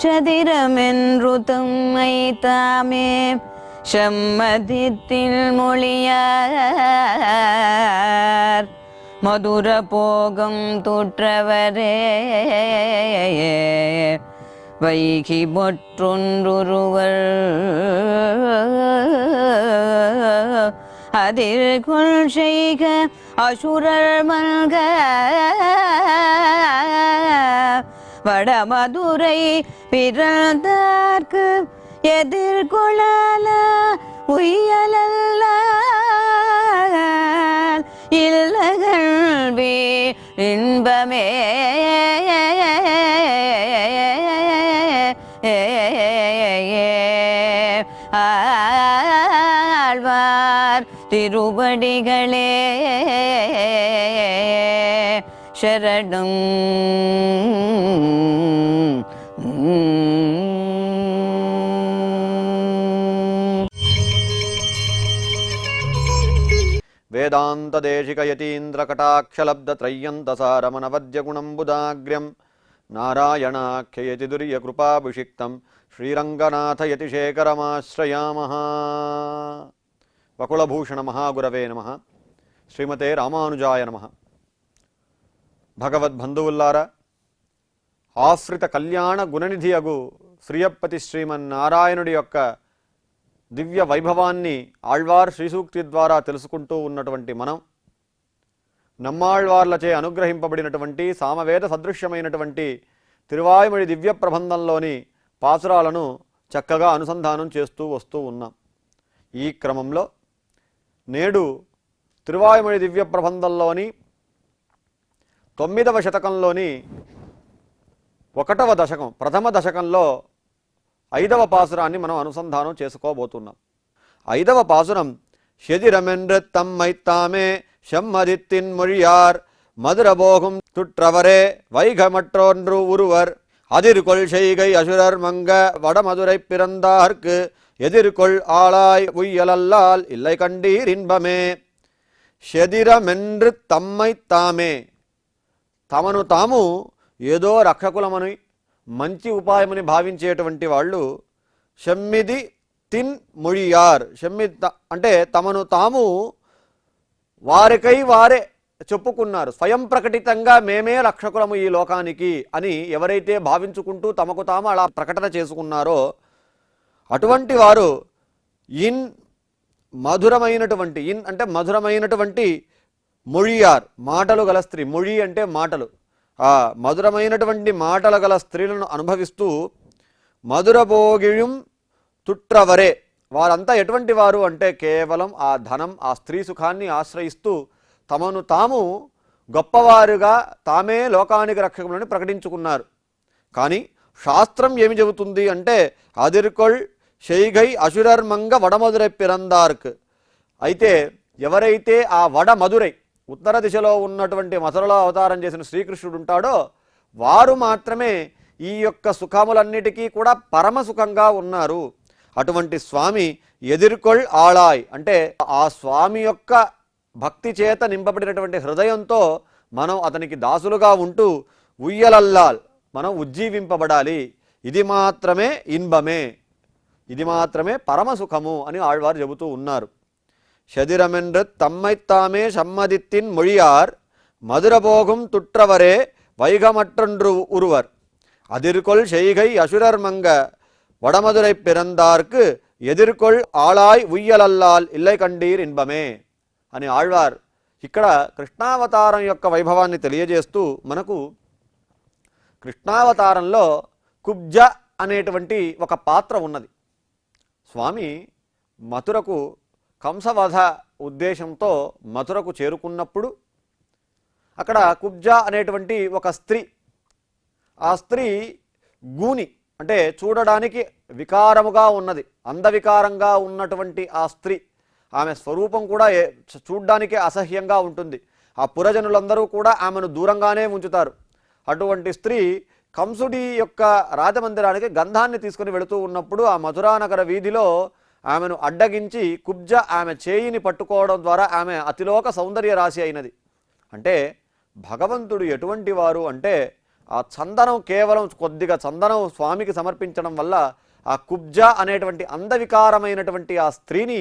சதிரமென்றுதம் மைத்தாமே செம்மதித்தில் மொழியார் மதுர போகம் தூற்றவரே வைகி மற்றொன்றுருவர் அதிர்கொள் செய்க அசுரர் மல்க வடமதுரை பிறந்தார்க்கு எதிர்கொள்ளல உயலல்ல இல்லகல்வி இன்பமே ஆழ்வார் திருவடிகளே சரணம். वेदान्तदेशिकयतीन्द्रकटाक्षलब्धत्रय्यन्तसारमनवद्यगुणम्बुदाग्र्यं नारायणाख्ययति दुर्यकृपाभिषिक्तं श्रीरङ्गनाथयतिशेखरमाश्रयामः. वकुलभूषणमहागुरवे नमः. శ్రీమతే రామానుజాయ నమః. భగవద్బంధువుల్లారా, ఆశ్రిత కళ్యాణ గుణనిధి అగు శ్రీయప్పతి శ్రీమన్నారాయణుడి యొక్క దివ్య వైభవాన్ని ఆళ్వార్ శ్రీసూక్తి ద్వారా తెలుసుకుంటూ ఉన్నటువంటి మనం నమ్మాళ్వార్లచే అనుగ్రహింపబడినటువంటి సామవేద సదృశ్యమైనటువంటి తిరువాయుమడి దివ్య ప్రబంధంలోని పాసురాలను చక్కగా అనుసంధానం చేస్తూ వస్తూ ఉన్నాం. ఈ క్రమంలో నేడు తిరువాయుమడి దివ్య ప్రబంధంలోని 9వ శతకంలోని 1వ దశకం ప్రథమ దశకంలో 5వ పాసురాన్ని మనం అనుసంధానం చేసుకోబోతున్నాం. 5వ పాసురం షెదిరమెన్రు తమ్మైతామే షమ్మదిత్తిన్ మొழியார் மதுரபோகும் துற்றவரே வைகமற்றொன்று உருவர் அதிர்கொள் செய்கை அசுரர் மங்க வடமதுரை பிறந்தார்க்கு எதிர்கொள் ஆளாய் உய்யலல்லால் இல்லை கண்டீர் இன்பமே. షదిరమెన్రు తమ్మైతామే, తమను తాము ఏదో రక్షకులమని మంచి ఉపాయమని భావించేటువంటి వాళ్ళు షమ్మిది తిన్ మొழிయార్, అంటే తమను తాము వారికై వారే చెప్పుకున్నారు. స్వయం ప్రకటితంగా మేమే రక్షకులము ఈ లోకానికి అని ఎవరైతే భావించుకుంటూ తమకు తాము అలా ప్రకటన చేసుకున్నారో అటువంటి వారు ఇన్ మధురమైనటువంటి, ఇన్ అంటే మధురమైనటువంటి, మొழிయార్ మాటలు గల స్త్రీ, మొഴി అంటే మాటలు, ఆ మధురమైనటువంటి మాటలు గల స్త్రీలను అనుభవిస్తూ మధురభోగిం తుట్రవరే, వారంతా ఎటువంటి వారు అంటే కేవలం ఆ ధనం, ఆ స్త్రీ సుఖాన్ని ఆశ్రయిస్తూ తమను తాము గొప్పవారుగా తామే లోకానికి రక్షకులని ప్రకటించుకున్నారు. కానీ శాస్త్రం ఏమి చెబుతుంది అంటే అదిర్కొల్ షెయిగై అసురర్మంగ వడమదురై పిరందార్క్, అయితే ఎవరైతే ఆ వడమదురై ఉత్తర దిశలో ఉన్నటువంటి మధురలో అవతారం చేసిన శ్రీకృష్ణుడు ఉంటాడో వారు మాత్రమే ఈ యొక్క సుఖములన్నిటికీ కూడా పరమ సుఖంగా ఉన్నారు. అటువంటి స్వామి ఎదిర్కొల్ ఆళాయ్, అంటే ఆ స్వామి యొక్క భక్తి చేత నింపబడినటువంటి హృదయంతో మనం అతనికి దాసులుగా ఉంటూ ఉయ్యలల్లాల్, మనం ఉజ్జీవింపబడాలి. ఇది మాత్రమే ఇన్బమే, ఇది మాత్రమే పరమసుఖము అని ఆళ్వారు చెబుతూ ఉన్నారు. షదిరమెన్రు తమ్మైతామే షమ్మదిత్తిన్ మొழியார் మధురభోగం తుట్రవరే వైగమற்றொன்று உருவர் அதிர்கொள் செய்கை அசுரர் மங்க வடமதுரை பிறந்தார்க்கு ఎదిర్కొల్ ఆళాయ్ ఉయ్యలల్లాల్ ఇల్లై కండీర్ ఇన్బమే అని ఆళ్వార్ ఇక్కడ కృష్ణావతారం యొక్క వైభవాన్ని తెలియజేస్తూ మనకు కృష్ణావతారంలో కుబ్జ అనేటువంటి ఒక పాత్ర ఉన్నది. స్వామి మథురకు కంసవధ ఉద్దేశంతో మథురకు చేరుకున్నప్పుడు అక్కడ కుబ్జ అనేటువంటి ఒక స్త్రీ, ఆ స్త్రీ గూని అంటే చూడడానికి వికారముగా ఉన్నది, అందవికారంగా ఉన్నటువంటి ఆ స్త్రీ, ఆమె స్వరూపం కూడా చూడ్డానికి అసహ్యంగా ఉంటుంది. ఆ పురజనులందరూ కూడా ఆమెను దూరంగానే ఉంచుతారు. అటువంటి స్త్రీ కంసుడి యొక్క రాజమందిరానికి గంధాన్ని తీసుకుని వెళుతూ ఉన్నప్పుడు ఆ మధురానగర వీధిలో ఆమెను అడ్డగించి కుబ్జ ఆమె చేయిని పట్టుకోవడం ద్వారా ఆమె అతిలోక సౌందర్య రాశి అయినది. అంటే భగవంతుడు ఎటువంటి వారు అంటే ఆ చందనం కేవలం కొద్దిగా చందనం స్వామికి సమర్పించడం వల్ల ఆ కుబ్జ అనేటువంటి అందవికారమైనటువంటి ఆ స్త్రీని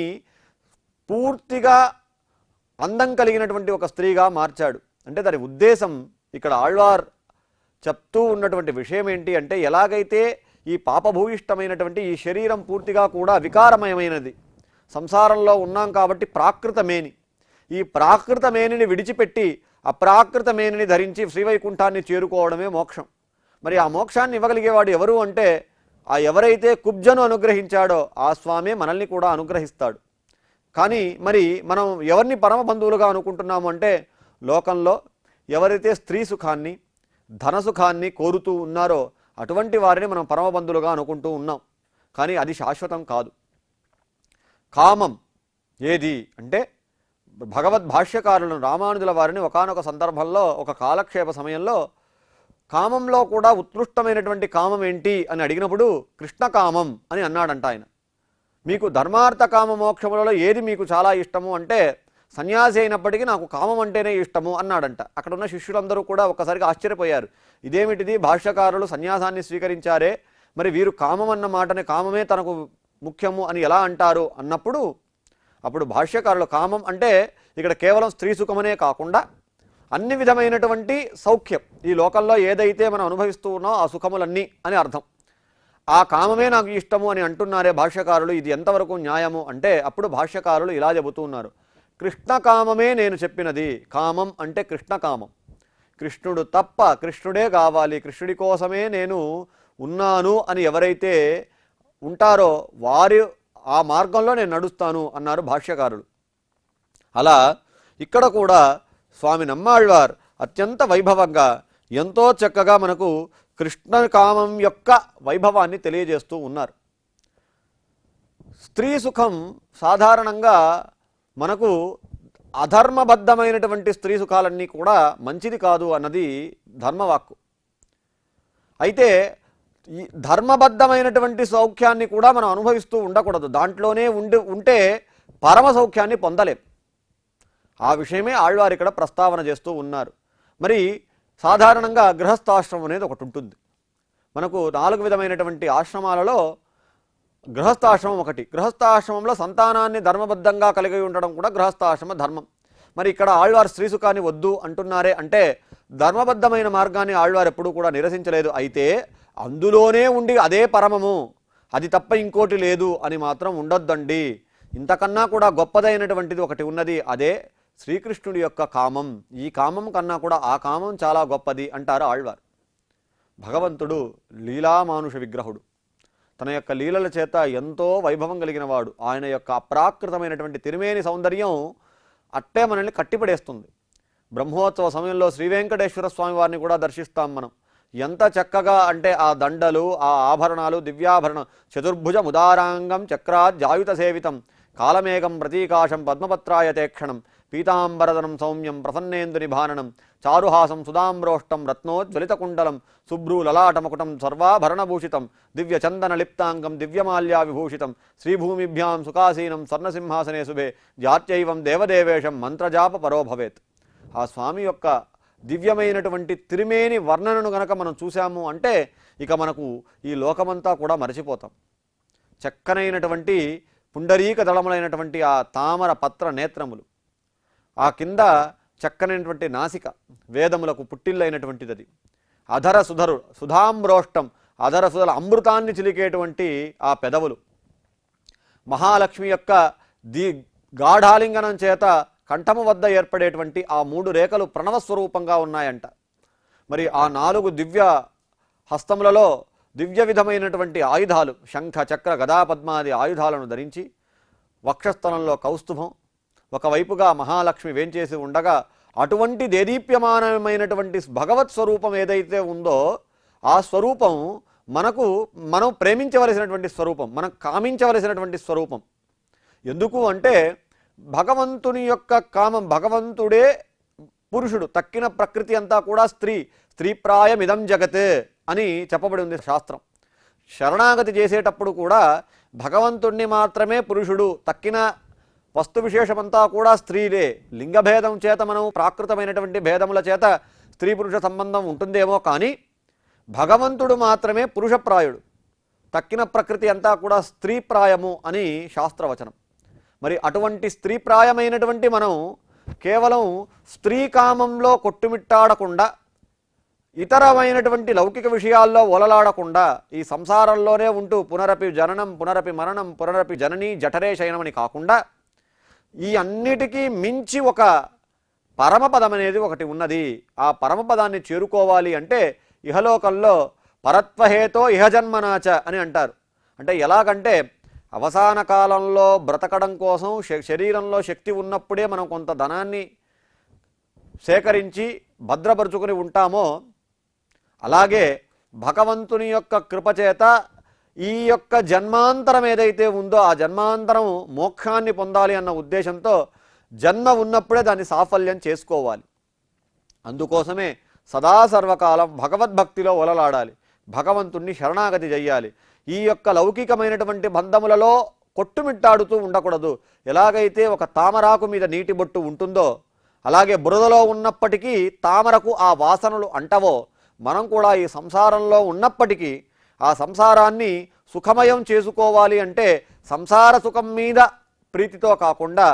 పూర్తిగా అందం కలిగినటువంటి ఒక స్త్రీగా మార్చాడు. అంటే దాని ఉద్దేశం ఇక్కడ ఆళ్వార్ చెప్తూ ఉన్నటువంటి విషయం ఏంటి అంటే, ఎలాగైతే ఈ పాపభూయిష్టమైనటువంటి ఈ శరీరం పూర్తిగా కూడా వికారమయమైనది, సంసారంలో ఉన్నాం కాబట్టి ప్రాకృత మేని, ఈ ప్రాకృత మేనిని విడిచిపెట్టి అప్రాకృత మేనిని ధరించి శ్రీవైకుంఠాన్ని చేరుకోవడమే మోక్షం. మరి ఆ మోక్షాన్ని ఇవ్వగలిగేవాడు ఎవరు అంటే, ఆ ఎవరైతే కుబ్జను అనుగ్రహించాడో ఆ స్వామి మనల్ని కూడా అనుగ్రహిస్తాడు. కానీ మరి మనం ఎవరిని పరమ బంధువులుగా అనుకుంటున్నాము అంటే, లోకంలో ఎవరైతే స్త్రీ సుఖాన్ని ధనసుఖాన్ని కోరుతూ ఉన్నారో అటువంటి వారిని మనం పరమబంధులుగా అనుకుంటూ ఉన్నాం. కానీ అది శాశ్వతం కాదు. కామం ఏది అంటే, భగవద్భాష్యకారులను రామానుజుల వారిని ఒకానొక సందర్భంలో ఒక కాలక్షేప సమయంలో కామంలో కూడా ఉత్కృష్టమైనటువంటి కామం ఏంటి అని అడిగినప్పుడు కృష్ణకామం అని అన్నాడంట ఆయన. మీకు ధర్మార్థ కామ మోక్షములలో ఏది మీకు చాలా ఇష్టము అంటే, సన్యాసి అయినప్పటికీ నాకు కామం అంటేనే ఇష్టము అన్నాడంట. అక్కడ ఉన్న శిష్యులందరూ కూడా ఒక్కసారిగా ఆశ్చర్యపోయారు. ఇదేమిటిది, భాష్యకారులు సన్యాసాన్ని స్వీకరించారే, మరి వీరు కామం అన్న మాటనే కామమే తనకు ముఖ్యము అని ఎలా అంటారు అన్నప్పుడు, అప్పుడు భాష్యకారులు కామం అంటే ఇక్కడ కేవలం స్త్రీ సుఖమనే కాకుండా అన్ని విధమైనటువంటి సౌఖ్యం, ఈ లోకంలో ఏదైతే మనం అనుభవిస్తూ ఉన్నామో ఆ సుఖములన్నీ అని అర్థం. ఆ కామమే నాకు ఇష్టము అని అంటున్నారే భాష్యకారులు, ఇది ఎంతవరకు న్యాయము అంటే, అప్పుడు భాష్యకారులు ఇలా చెబుతూ ఉన్నారు. కృష్ణకామమే నేను చెప్పినది. కామం అంటే కృష్ణకామం, కృష్ణుడు తప్ప, కృష్ణుడే కావాలి, కృష్ణుడి కోసమే నేను ఉన్నాను అని ఎవరైతే ఉంటారో వారి ఆ మార్గంలో నేను నడుస్తాను అన్నారు భాష్యకారులు. అలా ఇక్కడ కూడా స్వామి నమ్మాళ్వార్ అత్యంత వైభవంగా ఎంతో చక్కగా మనకు కృష్ణకామం యొక్క వైభవాన్ని తెలియజేస్తూ ఉన్నారు. స్త్రీ సుఖం సాధారణంగా మనకు అధర్మబద్ధమైనటువంటి స్త్రీ సుఖాలన్నీ కూడా మంచిది కాదు అన్నది ధర్మవాక్కు. అయితే ఈ ధర్మబద్ధమైనటువంటి సౌఖ్యాన్ని కూడా మనం అనుభవిస్తూ ఉండకూడదు, దాంట్లోనే ఉంటే పరమ సౌఖ్యాన్ని పొందలేం. ఆ విషయమే ఆళ్వారు ఇక్కడ ప్రస్తావన చేస్తూ ఉన్నారు. మరి సాధారణంగా గృహస్థాశ్రమం అనేది ఒకటి ఉంటుంది. మనకు 4 విధమైనటువంటి ఆశ్రమాలలో గృహస్థాశ్రమం ఒకటి. గృహస్థాశ్రమంలో సంతానాన్ని ధర్మబద్ధంగా కలిగి ఉండడం కూడా గృహస్థాశ్రమ ధర్మం. మరి ఇక్కడ ఆళ్వారు స్త్రీ సుఖాన్ని వద్దు అంటున్నారే అంటే, ధర్మబద్ధమైన మార్గాన్ని ఆళ్వారు ఎప్పుడూ కూడా నిరసించలేదు. అయితే అందులోనే ఉండి అదే పరమము, అది తప్ప ఇంకోటి లేదు అని మాత్రం ఉండొద్దండి. ఇంతకన్నా కూడా గొప్పదైనటువంటిది ఒకటి ఉన్నది, అదే శ్రీకృష్ణుడి యొక్క కామం. ఈ కామం కన్నా కూడా ఆ కామం చాలా గొప్పది అంటారు ఆళ్వారు. భగవంతుడు లీలామానుష విగ్రహుడు, తన యొక్క లీలల చేత ఎంతో వైభవం కలిగిన వాడు. ఆయన యొక్క అప్రాకృతమైనటువంటి తిరుమేని సౌందర్యం అట్టే మనల్ని కట్టిపడేస్తుంది. బ్రహ్మోత్సవ సమయంలో శ్రీ వెంకటేశ్వర స్వామి వారిని కూడా దర్శిస్తాం మనం. ఎంత చక్కగా అంటే ఆ దండలు, ఆ ఆభరణాలు, దివ్యాభరణం, చతుర్భుజ ముదారాంగం చక్రాజ్యాయుత సేవితం కాలమేఘం ప్రతీకాశం పద్మపత్రాయతేక్షణం పీతాంబరదనం సౌమ్యం ప్రసన్నేందు నిభాననం చారుహాసం సుధాంబ్రోష్టం రత్నోజ్వలితకుండలం శుభ్రూ లలాటమకుటం సర్వాభరణభూషితం దివ్యచందన లిప్తాంగం దివ్యమాల్యా విభూషితం శ్రీభూమిభ్యాం సుఖాసీనం స్వర్ణసింహాసనే శుభే జాత్యైవం దేవదేవేశం మంత్రజాప పరో భవేత్. ఆ స్వామి యొక్క దివ్యమైనటువంటి తిరుమేని వర్ణనను గనక మనం చూసాము అంటే ఇక మనకు ఈ లోకమంతా కూడా మరచిపోతాం. చక్కనైనటువంటి పుండరీక దళములైనటువంటి ఆ తామర పత్ర నేత్రములు, ఆ కింద చక్కనైనటువంటి నాసిక, వేదములకు పుట్టిల్లైనటువంటిది అది. అధర సుధాంబ్రోష్టం, అధర సుధల అమృతాన్ని చిలికేటువంటి ఆ పెదవులు, మహాలక్ష్మి యొక్క గాఢాలింగనం చేత కంఠము వద్ద ఏర్పడేటువంటి ఆ 3 రేఖలు ప్రణవస్వరూపంగా ఉన్నాయంట. మరి ఆ 4 దివ్య హస్తములలో దివ్య విధమైనటువంటి ఆయుధాలు, శంఖ చక్ర గదా పద్మాది ఆయుధాలను ధరించి, వక్షస్థలంలో కౌస్తుభం, ఒకవైపుగా మహాలక్ష్మి వేంచేసి ఉండగా, అటువంటి దేదీప్యమానమైనటువంటి భగవత్ స్వరూపం ఏదైతే ఉందో ఆ స్వరూపం మనం ప్రేమించవలసినటువంటి స్వరూపం, మనం కామించవలసినటువంటి స్వరూపం. ఎందుకు అంటే భగవంతుని యొక్క కామం, భగవంతుడే పురుషుడు, తక్కిన ప్రకృతి అంతా కూడా స్త్రీప్రాయమిదం జగత్ అని చెప్పబడి ఉంది శాస్త్రం. శరణాగతి చేసేటప్పుడు కూడా భగవంతుణ్ణి మాత్రమే పురుషుడు, తక్కిన వస్తు విశేషమంతా కూడా స్త్రీలే. లింగభేదం చేత మనం ప్రాకృతమైనటువంటి భేదముల చేత స్త్రీ పురుష సంబంధం ఉంటుందేమో కానీ భగవంతుడు మాత్రమే పురుషప్రాయుడు, తక్కిన ప్రకృతి అంతా కూడా స్త్రీప్రాయము అని శాస్త్రవచనం. మరి అటువంటి స్త్రీప్రాయమైనటువంటి మనం కేవలం స్త్రీకామంలో కొట్టుమిట్టాడకుండా, ఇతరమైనటువంటి లౌకిక విషయాల్లో ఒలలాడకుండా ఈ సంసారంలోనే ఉంటూ పునరపి జననం పునరపి మరణం పునరపి జననీ జఠరే శయనమని కాకుండా ఈ అన్నిటికీ మించి ఒక పరమపదం అనేది ఒకటి ఉన్నది. ఆ పరమపదాన్ని చేరుకోవాలి అంటే ఇహలోకంలో పరత్వహేతో ఇహజన్మనాచ అని అంటారు. అంటే ఎలాగంటే అవసాన కాలంలో బ్రతకడం కోసం శరీరంలో శక్తి ఉన్నప్పుడే మనం కొంత ధనాన్ని సేకరించి భద్రపరుచుకుని ఉంటామో, అలాగే భగవంతుని యొక్క కృపచేత ఈ యొక్క జన్మాంతరం ఏదైతే ఉందో ఆ జన్మాంతరం మోక్షాన్ని పొందాలి అన్న ఉద్దేశంతో జన్మ ఉన్నప్పుడే దాన్ని సాఫల్యం చేసుకోవాలి. అందుకోసమే సదా సర్వకాలం భగవద్భక్తిలో ఒలలాడాలి, భగవంతుణ్ణి శరణాగతి చెయ్యాలి. ఈ యొక్క లౌకికమైనటువంటి బంధములలో కొట్టుమిట్టాడుతూ ఉండకూడదు. ఎలాగైతే ఒక తామరాకు మీద నీటి బొట్టు ఉంటుందో, అలాగే బురదలో ఉన్నప్పటికీ తామరకు ఆ వాసనలు అంటవో, మనం కూడా ఈ సంసారంలో ఉన్నప్పటికీ ఆ సంసారాన్ని సుఖమయం చేసుకోవాలి అంటే సంసార సుఖం మీద ప్రీతితో కాకుండా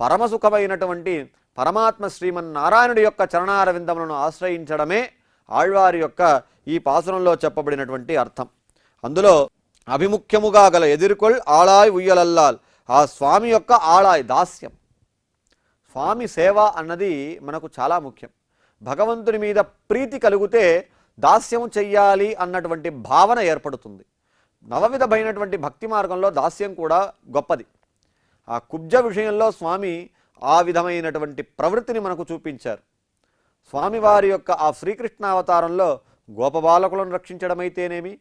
పరమసుఖమైనటువంటి పరమాత్మ శ్రీమన్నారాయణుడి యొక్క చరణారవిందములను ఆశ్రయించడమే ఆళ్వారి యొక్క ఈ పాసురంలో చెప్పబడినటువంటి అర్థం. అందులో అభిముఖ్యముగా గల ఎదిర్కొల్ ఆళాయ్ ఉయ్యలల్లాల్, ఆ స్వామి యొక్క ఆళాయ్ దాస్యం. స్వామి సేవ అన్నది మనకు చాలా ముఖ్యం. భగవంతుని మీద ప్రీతి కలిగితే దాస్యం చెయ్యాలి అన్నటువంటి భావన ఏర్పడుతుంది. నవవిధమైనటువంటి భక్తి మార్గంలో దాస్యం కూడా గొప్పది. ఆ కుబ్జ విషయంలో స్వామి ఆ విధమైనటువంటి ప్రవృత్తిని మనకు చూపించారు. స్వామివారి యొక్క ఆ శ్రీకృష్ణావతారంలో గోపబాలకులను రక్షించడమైతేనేమి,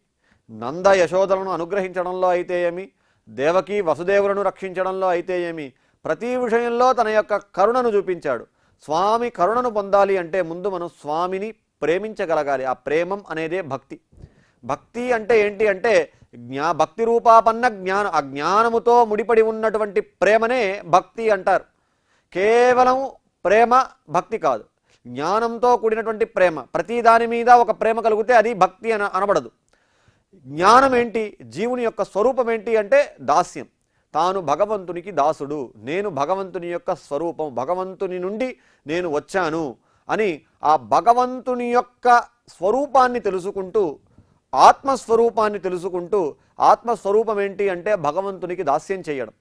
నంద యశోదలను అనుగ్రహించడంలో అయితే ఏమి, దేవకి వసుదేవులను రక్షించడంలో అయితే ఏమి, ప్రతి విషయంలో తన యొక్క కరుణను చూపించాడు. స్వామి కరుణను పొందాలి అంటే ముందు మనం స్వామిని ప్రేమించగలగాలి. ఆ ప్రేమం అనేదే భక్తి. భక్తి అంటే ఏంటి అంటే భక్తి రూపాపన్న జ్ఞానం. ఆ జ్ఞానముతో ముడిపడి ఉన్నటువంటి ప్రేమనే భక్తి అంటారు. కేవలం ప్రేమ భక్తి కాదు, జ్ఞానంతో కూడినటువంటి ప్రేమ. ప్రతి దాని మీద ఒక ప్రేమ కలిగితే అది భక్తి అనబడదు. జ్ఞానం ఏంటి, జీవుని యొక్క స్వరూపం ఏంటి అంటే దాస్యం. తాను భగవంతునికి దాసుడు, నేను భగవంతుని యొక్క స్వరూపం, భగవంతుని నుండి నేను వచ్చాను అని ఆ భగవంతుని యొక్క స్వరూపాన్ని తెలుసుకుంటూ, ఆత్మస్వరూపాన్ని తెలుసుకుంటూ, ఆత్మస్వరూపం ఏంటి అంటే భగవంతునికి దాస్యం చేయడం,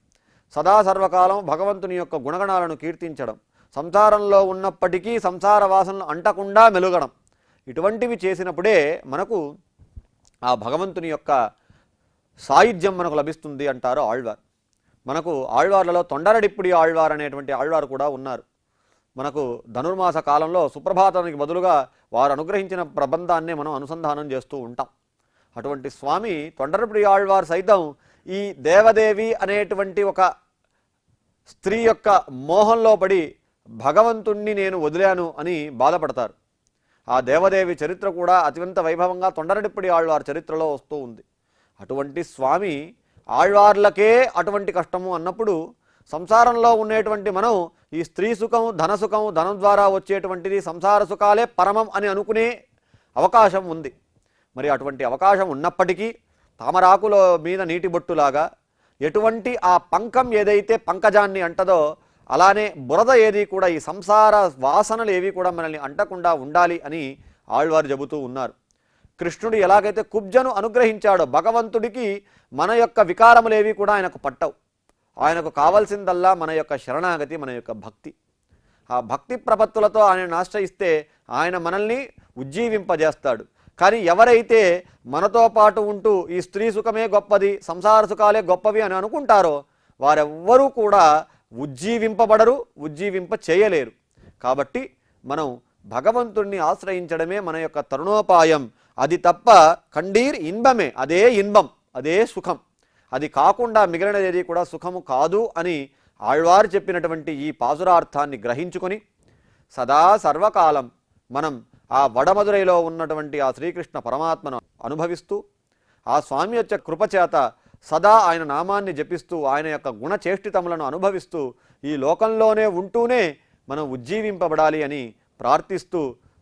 సదా సర్వకాలం భగవంతుని యొక్క గుణగణాలను కీర్తించడం, సంసారంలో ఉన్నప్పటికీ సంసార వాసనలు అంటకుండా మెలుగడం. ఇటువంటివి చేసినప్పుడే మనకు ఆ భగవంతుని యొక్క సాయుధ్యం మనకు లభిస్తుంది అంటారు ఆళ్వార్. మనకు ఆళ్వార్లలో తొండరడిప్పుడి ఆళ్వార్ అనేటువంటి ఆళ్వారు కూడా ఉన్నారు. మనకు ధనుర్మాస కాలంలో సుప్రభాతానికి బదులుగా వారు అనుగ్రహించిన ప్రబంధాన్నే మనం అనుసంధానం చేస్తూ ఉంటాం. అటువంటి స్వామి తొండరడిప్పుడి ఆళ్వార్ సైతం ఈ దేవదేవి అనేటువంటి ఒక స్త్రీ యొక్క మోహంలో పడి భగవంతుణ్ణి నేను వదిలాను అని బాధపడతారు. ఆ దేవదేవి చరిత్ర కూడా అత్యంత వైభవంగా తొండరడిప్పుడి ఆళ్వార్ చరిత్రలో వస్తూ ఉంది. అటువంటి స్వామి ఆళ్వార్లకే అటువంటి కష్టము అన్నప్పుడు సంసారంలో ఉండేటువంటి మనం ఈ స్త్రీ సుఖం ధనం ద్వారా వచ్చేటువంటిది సంసార సుఖాలే పరమం అని అనుకునే అవకాశం ఉంది. మరి అటువంటి అవకాశం ఉన్నప్పటికీ తామరాకులో మీద నీటి బొట్టులాగా ఎటువంటి ఆ పంకం ఏదైతే పంకజాన్ని అంటదో అలానే బురద ఏది కూడా ఈ సంసార వాసనలు ఏవి కూడా మనల్ని అంటకుండా ఉండాలి అని ఆళ్వారు చెబుతూ ఉన్నారు. కృష్ణుడు ఎలాగైతే కుబ్జను అనుగ్రహించాడో భగవంతుడికి మన యొక్క వికారములేవి కూడా ఆయనకు పట్టవు. ఆయనకు కావాల్సిందల్లా మన యొక్క శరణాగతి, మన యొక్క భక్తి. ఆ భక్తి ప్రపత్తులతో ఆయనను ఆశ్రయిస్తే ఆయన మనల్ని ఉజ్జీవింపజేస్తాడు. కానీ ఎవరైతే మనతో పాటు ఉంటూ ఈ స్త్రీ సుఖమే గొప్పది, సంసార సుఖాలే గొప్పవి అని అనుకుంటారో వారెవ్వరూ కూడా ఉజ్జీవింపబడరు, ఉజ్జీవింప చేయలేరు. కాబట్టి మనం భగవంతుణ్ణి ఆశ్రయించడమే మన యొక్క తరుణోపాయం. అది తప్ప కండీర్ ఇన్బమే, అదే ఇన్బం, అదే సుఖం. అది కాకుండా మిగిలినది కూడా సుఖము కాదు అని ఆళ్వారు చెప్పినటువంటి ఈ పాసురార్థాన్ని గ్రహించుకొని సదా సర్వకాలం మనం ఆ వడమదురైలో ఉన్నటువంటి ఆ శ్రీకృష్ణ పరమాత్మను అనుభవిస్తూ ఆ స్వామి యొక్క కృపచేత సదా ఆయన నామాన్ని జపిస్తూ ఆయన యొక్క గుణచేష్టితములను అనుభవిస్తూ ఈ లోకంలోనే ఉంటూనే మనం ఉజ్జీవింపబడాలి అని ప్రార్థిస్తూ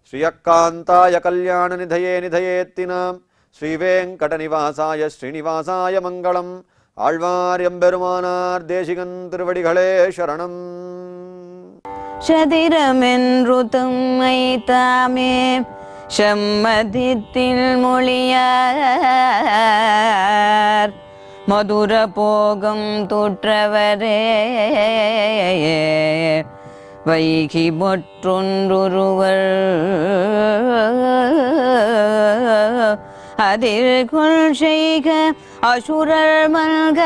ஸ்ரீயக்காந்தாய கல்யாண நிதயே நிதயேத்தினாம் ஸ்ரீவேங்கடநிவாசாய ஸ்ரீனிவாசாய மங்களம். ஆழ்வார் எம்பெருமானார் தேசிகன் திருவடிகளே சரணம். சதிரமென்று தம்மை தாமே சம்மதித்தில் மொழியார் மதுர போகம் தோற்றவரே வைகி மற்றொன்றொருவர் அதில் கொள் செய்க அசுரர் மல்க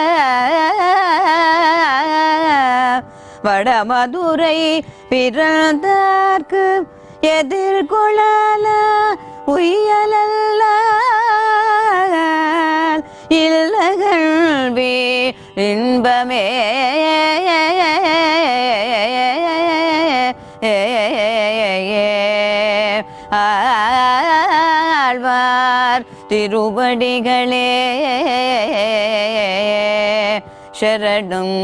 வடமதுரை பிறந்தார்க்கு எதிர்கொள்ளல உயலல்ல இல்லகல்வி இன்பமே ஆழ்வார் திருவடிகளே சரணம்.